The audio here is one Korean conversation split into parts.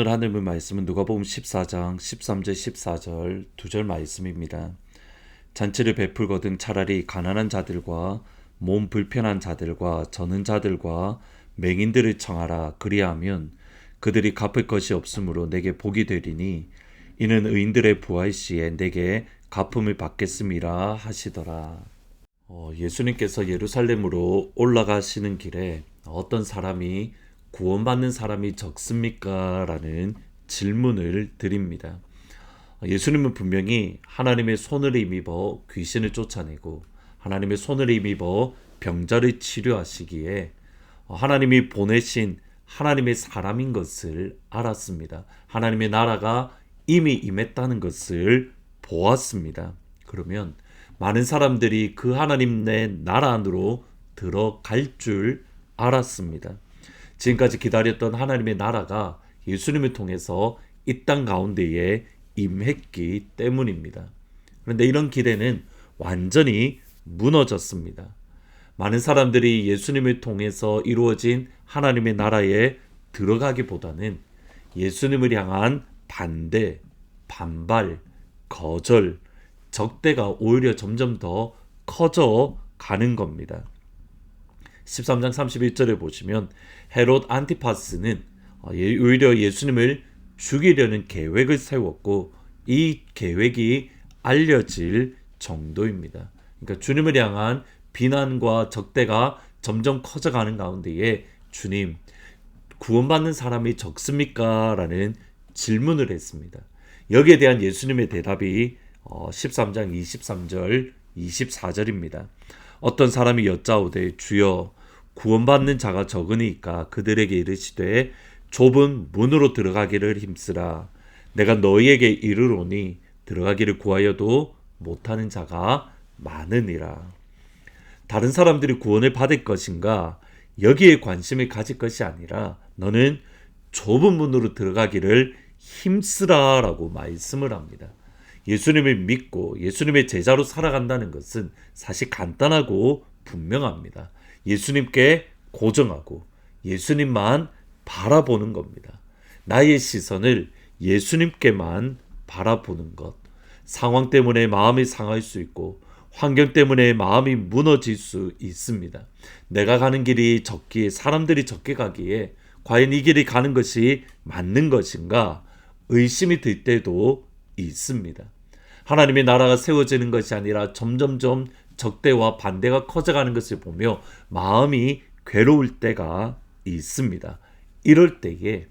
오늘 하늘의 말씀은 누가복음 14장 13절 14절 2절 말씀입니다. 잔치를 베풀거든 차라리 가난한 자들과 몸 불편한 자들과 저는 자들과 맹인들을 청하라. 그리하면 그들이 갚을 것이 없으므로 내게 복이 되리니 이는 의인들의 부활 시에 내게 갚음을 받겠음이라 하시더라. 예수님께서 예루살렘으로 올라가시는 길에 어떤 사람이 구원받는 사람이 적습니까? 라는 질문을 드립니다. 예수님은 분명히 하나님의 손을 힘입어 귀신을 쫓아내고 하나님의 손을 힘입어 병자를 치료하시기에 하나님이 보내신 하나님의 사람인 것을 알았습니다. 하나님의 나라가 이미 임했다는 것을 보았습니다. 그러면 많은 사람들이 그 하나님의 나라 안으로 들어갈 줄 알았습니다. 지금까지 기다렸던 하나님의 나라가 예수님을 통해서 이 땅 가운데에 임했기 때문입니다. 그런데 이런 기대는 완전히 무너졌습니다. 많은 사람들이 예수님을 통해서 이루어진 하나님의 나라에 들어가기보다는 예수님을 향한 반대, 반발, 거절, 적대가 오히려 점점 더 커져 가는 겁니다. 13장 31절에 보시면 헤롯 안티파스는 오히려 예수님을 죽이려는 계획을 세웠고 이 계획이 알려질 정도입니다. 그러니까 주님을 향한 비난과 적대가 점점 커져가는 가운데에 주님, 구원받는 사람이 적습니까? 라는 질문을 했습니다. 여기에 대한 예수님의 대답이 13장 23절 24절입니다. 어떤 사람이 여짜오되 주여 구원받는 자가 적으니까 그들에게 이르시되 좁은 문으로 들어가기를 힘쓰라. 내가 너희에게 이르노니 들어가기를 구하여도 못하는 자가 많으니라. 다른 사람들이 구원을 받을 것인가 여기에 관심을 가질 것이 아니라 너는 좁은 문으로 들어가기를 힘쓰라 라고 말씀을 합니다. 예수님을 믿고 예수님의 제자로 살아간다는 것은 사실 간단하고 분명합니다. 예수님께 고정하고 예수님만 바라보는 겁니다. 나의 시선을 예수님께만 바라보는 것. 상황 때문에 마음이 상할 수 있고 환경 때문에 마음이 무너질 수 있습니다. 내가 가는 길이 적기에 사람들이 적게 가기에 과연 이 길이 가는 것이 맞는 것인가 의심이 들 때도 있습니다. 하나님의 나라가 세워지는 것이 아니라 점점점 적대와 반대가 커져가는 것을 보며 마음이 괴로울 때가 있습니다. 이럴 때에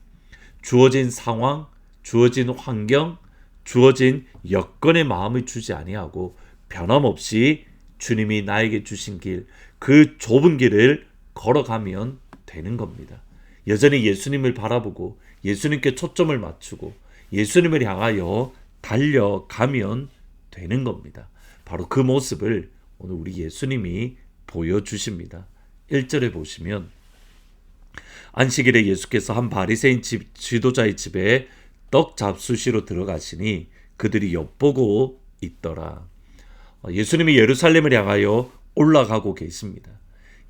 주어진 상황, 주어진 환경, 주어진 여건에 마음을 주지 아니하고 변함없이 주님이 나에게 주신 길, 그 좁은 길을 걸어가면 되는 겁니다. 여전히 예수님을 바라보고 예수님께 초점을 맞추고 예수님을 향하여 달려가면 되는 겁니다. 바로 그 모습을 오늘 우리 예수님이 보여주십니다. 1절에 보시면 안식일에 예수께서 한 바리새인 지도자의 집에 떡 잡수시러 들어가시니 그들이 엿보고 있더라. 예수님이 예루살렘을 향하여 올라가고 계십니다.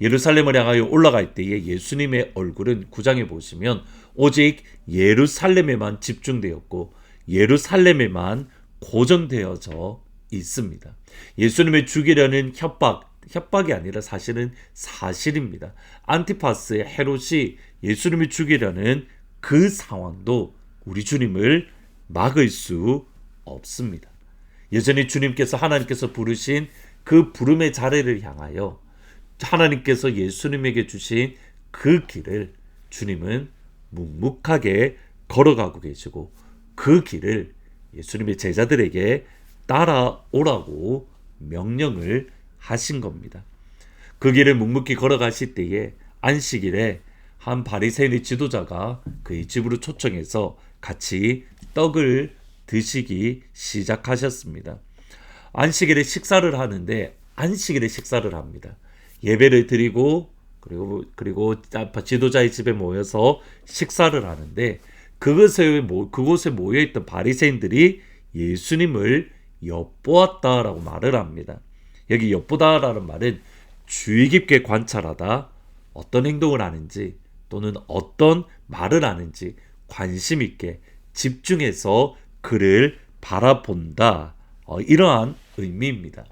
예루살렘을 향하여 올라갈 때에 예수님의 얼굴은 9장에 보시면 오직 예루살렘에만 집중되었고 예루살렘에만 고정되어져 있습니다. 예수님을 죽이려는 협박이 아니라 사실은 사실입니다. 안티파스의 헤롯이 예수님을 죽이려는 그 상황도 우리 주님을 막을 수 없습니다. 여전히 주님께서 하나님께서 부르신 그 부름의 자리를 향하여 하나님께서 예수님에게 주신 그 길을 주님은 묵묵하게 걸어가고 계시고 그 길을 예수님의 제자들에게 따라오라고 명령을 하신 겁니다. 그 길을 묵묵히 걸어가실 때에 안식일에 한 바리새인의 지도자가 그의 집으로 초청해서 같이 떡을 드시기 시작하셨습니다. 안식일에 식사를 하는데 안식일에 식사를 합니다. 예배를 드리고 그리고 지도자의 집에 모여서 식사를 하는데 그곳에 모여있던 바리새인들이 예수님을 엿보았다라고 말을 합니다. 여기 엿보다라는 말은 주의 깊게 관찰하다, 어떤 행동을 하는지 또는 어떤 말을 하는지 관심 있게 집중해서 그를 바라본다. 이러한 의미입니다.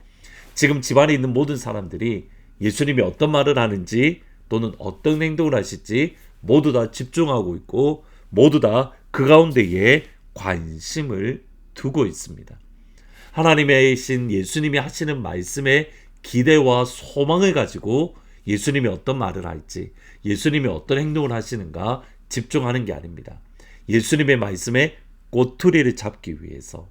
지금 집안에 있는 모든 사람들이 예수님이 어떤 말을 하는지 또는 어떤 행동을 하실지 모두 다 집중하고 있고 모두 다 그 가운데에 관심을 두고 있습니다. 하나님의 신 예수님이 하시는 말씀에 기대와 소망을 가지고 예수님이 어떤 말을 할지, 예수님이 어떤 행동을 하시는가 집중하는 게 아닙니다. 예수님의 말씀에 꼬투리를 잡기 위해서,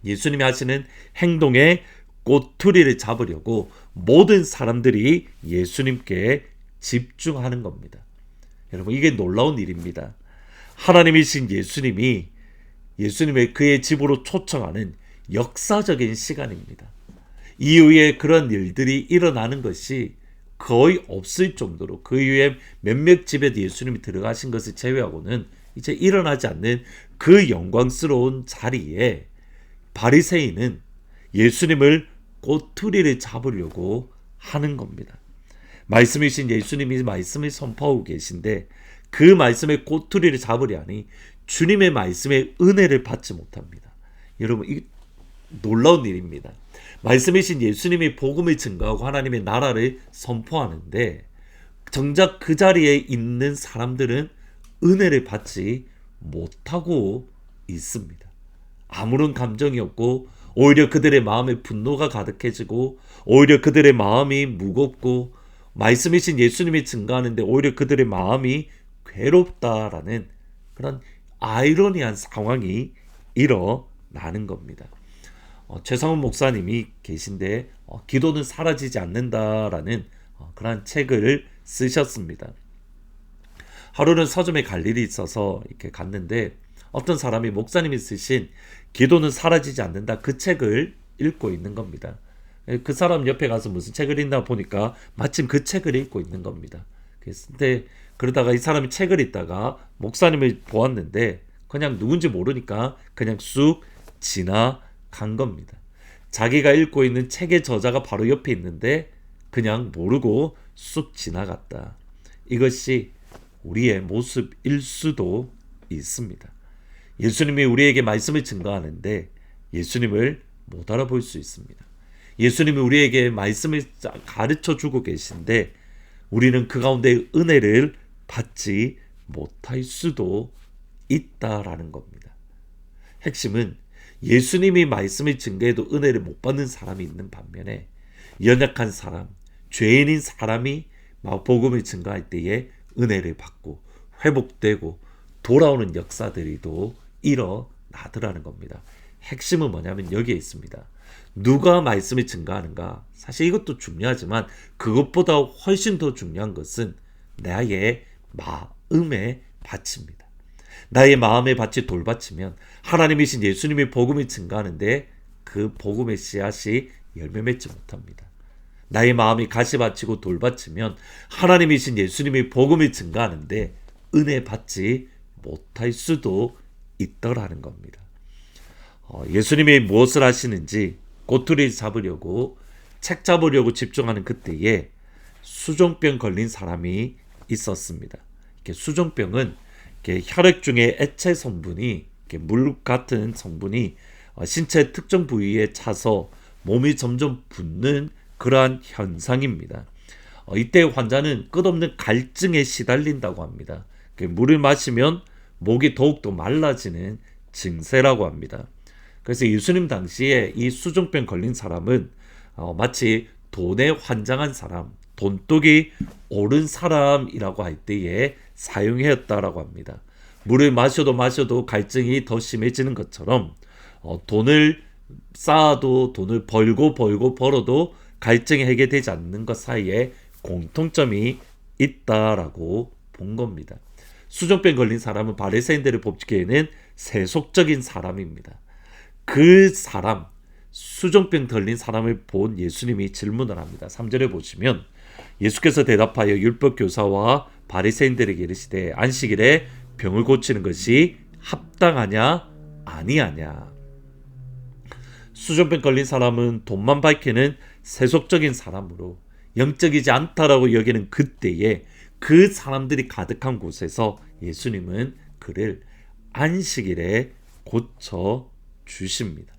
예수님이 하시는 행동에 꼬투리를 잡으려고 모든 사람들이 예수님께 집중하는 겁니다. 여러분, 이게 놀라운 일입니다. 하나님이신 예수님이 예수님의 그의 집으로 초청하는 역사적인 시간입니다. 이후에 그런 일들이 일어나는 것이 거의 없을 정도로, 그 이후에 몇몇 집에 예수님이 들어가신 것을 제외하고는 이제 일어나지 않는 그 영광스러운 자리에 바리새인은 예수님을 꼬투리를 잡으려고 하는 겁니다. 말씀이신 예수님이 말씀을 선포하고 계신데 그 말씀의 꼬투리를 잡으려 하니 주님의 말씀의 은혜를 받지 못합니다. 여러분, 이 놀라운 일입니다. 말씀이신 예수님이 복음을 증거하고 하나님의 나라를 선포하는데 정작 그 자리에 있는 사람들은 은혜를 받지 못하고 있습니다. 아무런 감정이 없고 오히려 그들의 마음에 분노가 가득해지고 오히려 그들의 마음이 무겁고 말씀이신 예수님이 증거하는데 오히려 그들의 마음이 괴롭다라는 그런 아이러니한 상황이 일어나는 겁니다. 최상훈 목사님이 계신데 기도는 사라지지 않는다라는 그런 책을 쓰셨습니다. 하루는 서점에 갈 일이 있어서 이렇게 갔는데 어떤 사람이 목사님이 쓰신 기도는 사라지지 않는다 그 책을 읽고 있는 겁니다. 그 사람 옆에 가서 무슨 책을 읽나 보니까 마침 그 책을 읽고 있는 겁니다. 근데 그러다가 이 사람이 책을 읽다가 목사님을 보았는데 그냥 누군지 모르니까 그냥 쑥 지나간 겁니다. 자기가 읽고 있는 책의 저자가 바로 옆에 있는데 그냥 모르고 쑥 지나갔다. 이것이 우리의 모습일 수도 있습니다. 예수님이 우리에게 말씀을 증거하는데 예수님을 못 알아볼 수 있습니다. 예수님이 우리에게 말씀을 가르쳐 주고 계신데 우리는 그 가운데 은혜를 받지 못할 수도 있다라는 겁니다. 핵심은 예수님이 말씀을 증거해도 은혜를 못 받는 사람이 있는 반면에 연약한 사람, 죄인인 사람이 복음을 증거할 때에 은혜를 받고 회복되고 돌아오는 역사들이 또 일어나더라는 겁니다. 핵심은 뭐냐면 여기에 있습니다. 누가 말씀을 증거하는가? 사실 이것도 중요하지만 그것보다 훨씬 더 중요한 것은 나의 마음의 밭입니다. 나의 마음의 밭이 돌밭이면 하나님이신 예수님의 복음을 증거하는데 그 복음의 씨앗이 열매 맺지 못합니다. 나의 마음이 가시밭이고 돌밭이면 하나님이신 예수님의 복음을 증거하는데 은혜 받지 못할 수도 있더라는 겁니다. 예수님이 무엇을 하시는지 꼬투리를 잡으려고 책 잡으려고 집중하는 그때에 수종병 걸린 사람이 있었습니다. 이렇게 수종병은 이렇게 혈액 중에 액체 성분이 이렇게 물 같은 성분이 신체 특정 부위에 차서 몸이 점점 붓는 그러한 현상입니다. 이때 환자는 끝없는 갈증에 시달린다고 합니다. 물을 마시면 목이 더욱더 말라지는 증세라고 합니다. 그래서 예수님 당시에 이 수종병 걸린 사람은 마치 돈에 환장한 사람, 돈독이 오른 사람이라고 할 때에 사용하였다라고 합니다. 물을 마셔도 갈증이 더 심해지는 것처럼 돈을 쌓아도 돈을 벌고 벌어도 갈증이 해결되지 않는 것 사이에 공통점이 있다라고 본 겁니다. 수종병 걸린 사람은 바리새인들의 법칙에는 세속적인 사람입니다. 그 사람, 수종병 걸린 사람을 본 예수님이 질문을 합니다. 3절에 보시면 예수께서 대답하여 율법교사와 바리새인들에게 이르시되 안식일에 병을 고치는 것이 합당하냐 아니하냐. 수종병 걸린 사람은 돈만 밝히는 세속적인 사람으로 영적이지 않다라고 여기는 그때에 그 사람들이 가득한 곳에서 예수님은 그를 안식일에 고쳐 주십니다.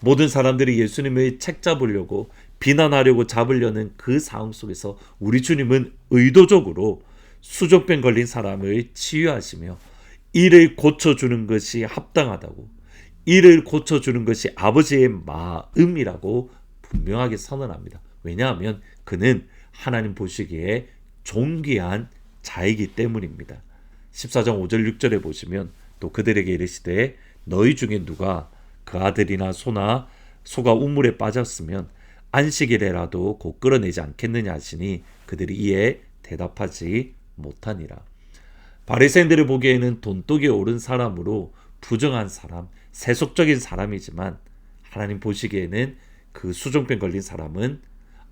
모든 사람들이 예수님을 책 잡으려고 비난하려고 잡으려는 그 상황 속에서 우리 주님은 의도적으로 수족병 걸린 사람을 치유하시며 이를 고쳐주는 것이 합당하다고, 이를 고쳐주는 것이 아버지의 마음이라고 분명하게 선언합니다. 왜냐하면 그는 하나님 보시기에 존귀한 자이기 때문입니다. 14장 5절 6절에 보시면 또 그들에게 이르시되 너희 중에 누가 그 아들이나 소가 우물에 빠졌으면 안식일에라도 곧 끌어내지 않겠느냐 하시니 그들이 이에 대답하지 못하니라. 바리새인들을 보기에는 돈독이 오른 사람으로 부정한 사람, 세속적인 사람이지만 하나님 보시기에는 그 수종병 걸린 사람은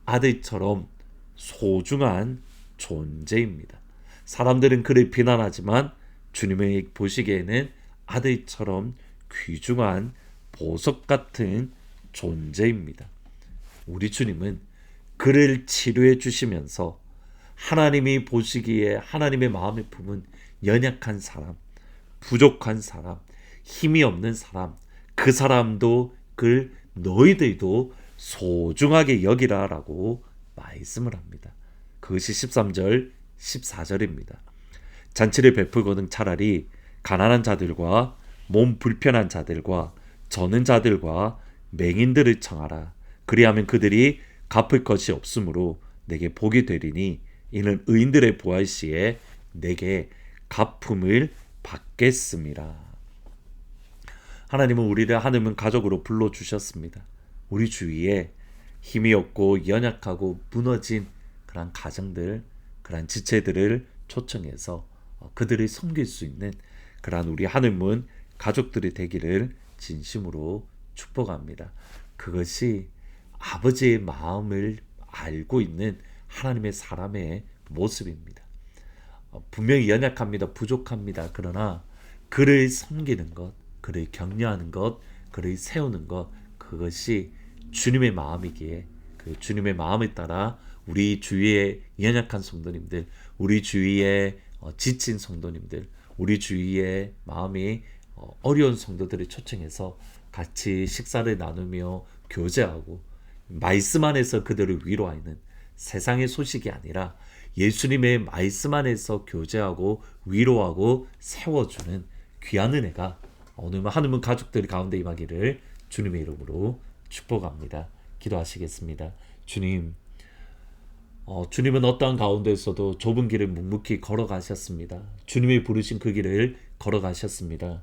아들처럼 소중한 존재입니다. 사람들은 그를 비난하지만 주님의 보시기에는 아들처럼 귀중한 보석 같은 존재입니다. 우리 주님은 그를 치료해 주시면서 하나님이 보시기에 하나님의 마음을 품은 연약한 사람, 부족한 사람, 힘이 없는 사람, 그 사람도 그를 너희들도 소중하게 여기라라고 말씀을 합니다. 그것이 13절, 14절입니다. 잔치를 베풀거든 차라리 가난한 자들과 몸 불편한 자들과 저는 자들과 맹인들을 청하라. 그리하면 그들이 갚을 것이 없으므로 내게 복이 되리니 이는 의인들의 부활 시에 내게 갚음을 받겠습니다. 하나님은 우리를 하나님 가족으로 불러주셨습니다. 우리 주위에 힘이 없고 연약하고 무너진 그런 가정들, 그런 지체들을 초청해서 그들을 섬길 수 있는 그러한 우리 하늘문 가족들이 되기를 진심으로 축복합니다. 그것이 아버지의 마음을 알고 있는 하나님의 사람의 모습입니다. 분명히 연약합니다. 부족합니다. 그러나 그를 섬기는 것, 그를 격려하는 것, 그를 세우는 것, 그것이 주님의 마음이기에 그 주님의 마음에 따라 우리 주위의 연약한 성도님들, 우리 주위의 지친 성도님들, 우리 주위의 마음이 어려운 성도들을 초청해서 같이 식사를 나누며 교제하고 말씀 안에서 그들을 위로하는, 세상의 소식이 아니라 예수님의 말씀 안에서 교제하고 위로하고 세워주는 귀한 은혜가 오늘 하늘문 가족들 가운데 임하기를 주님의 이름으로 축복합니다. 기도하시겠습니다. 주님, 주님은 어떠한 가운데서도 좁은 길을 묵묵히 걸어가셨습니다. 주님이 부르신 그 길을 걸어가셨습니다.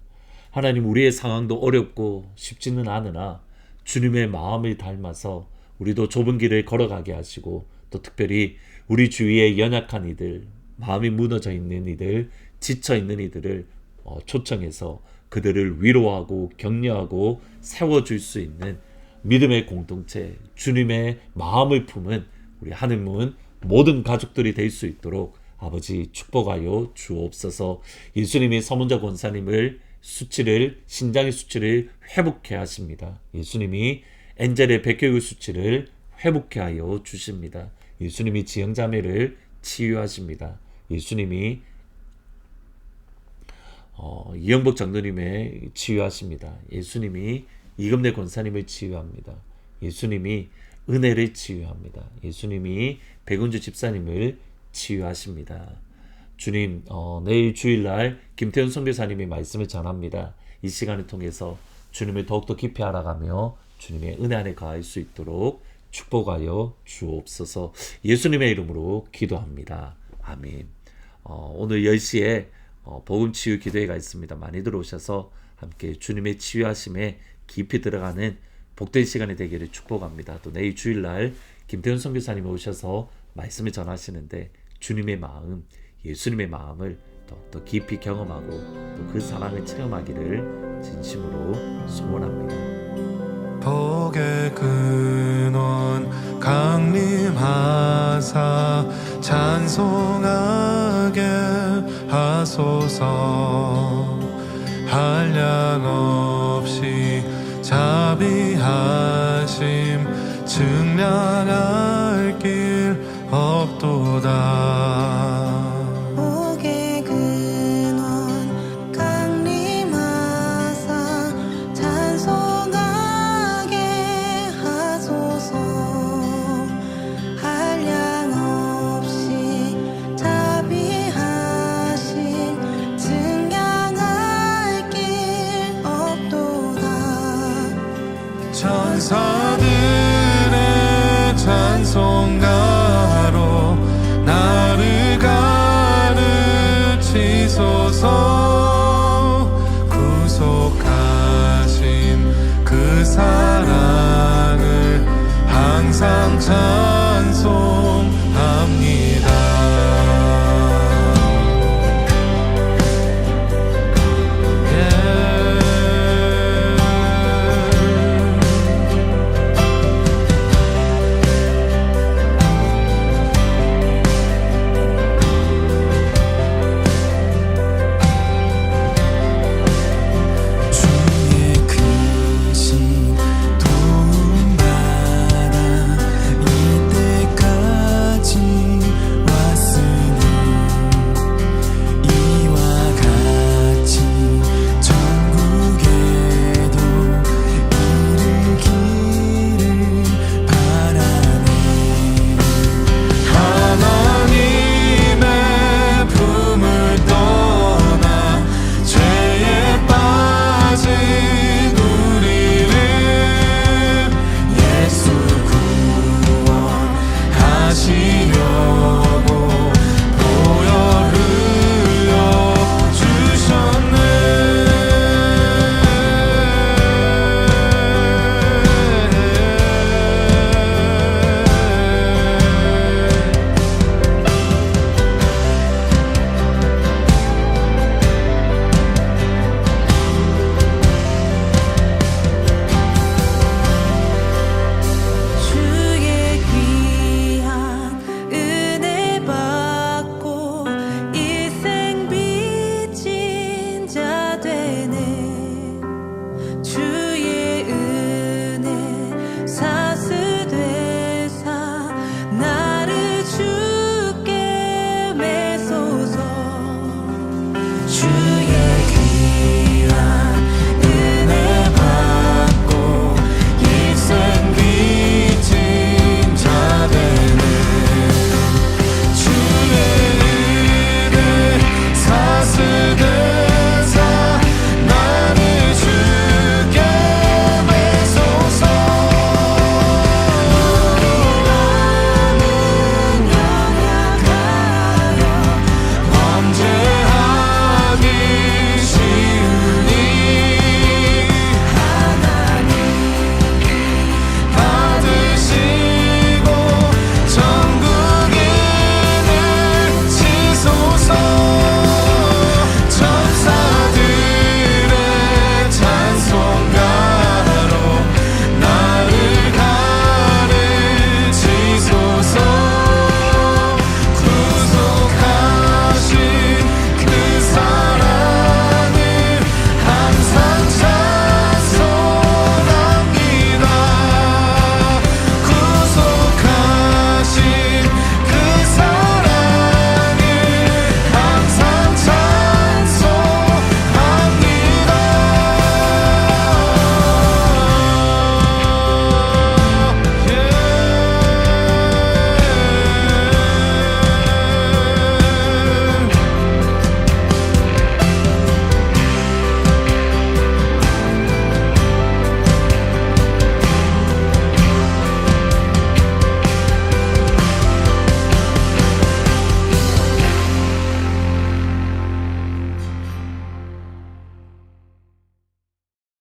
하나님, 우리의 상황도 어렵고 쉽지는 않으나 주님의 마음을 닮아서 우리도 좁은 길을 걸어가게 하시고 또 특별히 우리 주위에 연약한 이들, 마음이 무너져 있는 이들, 지쳐 있는 이들을 초청해서 그들을 위로하고 격려하고 세워줄 수 있는 믿음의 공동체, 주님의 마음을 품은 우리 하늘문 모든 가족들이 될 수 있도록 아버지 축복하여 주옵소서. 예수님이 서문자 권사님을 신장의 수치를 회복해 하십니다. 예수님이 엔젤의 백혈구 수치를 회복해 하여 주십니다. 예수님이 지형자매를 치유하십니다. 예수님이 이영복 장로님의 치유하십니다. 예수님이 이금래 권사님을 치유합니다. 예수님이 은혜를 치유합니다. 예수님이 백운주 집사님을 치유하십니다. 주님, 내일 주일날 김태훈 선교사님이 말씀을 전합니다. 이 시간을 통해서 주님을 더욱더 깊이 알아가며 주님의 은혜 안에 거할 수 있도록 축복하여 주옵소서. 예수님의 이름으로 기도합니다. 아멘. 오늘 10시에 복음치유 기도회가 있습니다. 많이 들어오셔서 함께 주님의 치유하심에 깊이 들어가는 복된 시간이 되기를 축복합니다. 또 내일 주일날 김태훈 선교사님이 오셔서 말씀을 전하시는데 주님의 마음, 예수님의 마음을 더 깊이 경험하고 또 그 사랑을 체험하기를 진심으로 소원합니다. 복의 근원 강림하사 찬송하게 하소서. 한량없이 자비하심 증량할 길 없도다. 복의 근원 천사들의 찬송가로 나를 가르치소서. 구속하신 그 사랑을 항상